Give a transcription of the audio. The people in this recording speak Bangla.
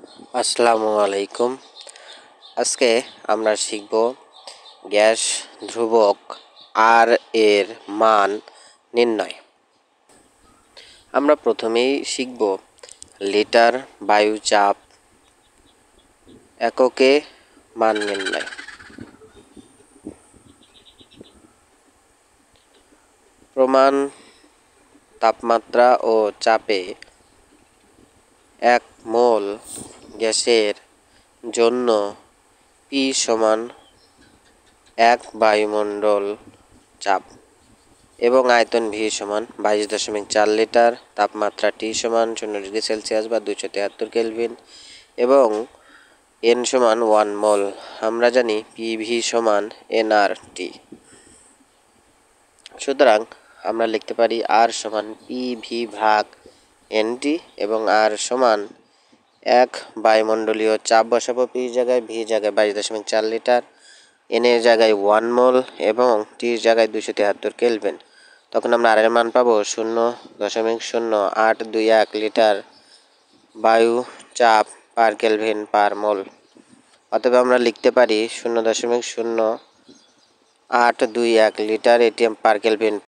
আসসালামু আলাইকুম। আজকে আমরা শিখব গ্যাস ধ্রুবক আর এর মান নির্ণয়। আমরা প্রথমেই শিখব লিটার বায়ু চাপ এককে মান নির্ণয়। প্রমাণ তাপমাত্রা ও চাপে 1 মোল গ্যাসের জন্য P সমান 1 বায়ুমণ্ডল চাপ এবং আয়তন V সমান 22.4 লিটার, তাপমাত্রা T সমান 0 ডিগ্রি সেলসিয়াস বা 273 কেলভিন এবং N সমান 1 মোল। আমরা জানি PV সমান nRT। সুতরাং আমরা লিখতে পারি R সমান PV ভাগ NT এবং R সমান 1 বায়ুমণ্ডলীয় চাপ বসাবো P জায়গায়, V জায়গায় 22.4 লিটার, N এর জায়গায় 1 মোল এবং T এর জায়গায় 273 কেলভিন। তখন আমরা আর এর মান পাবো 0.0821 লিটার বায়ু চাপ পার কেলভিন পার মোল। অতএব আমরা লিখতে পারি 0.0821 লিটার এটিএম পার কেলভিন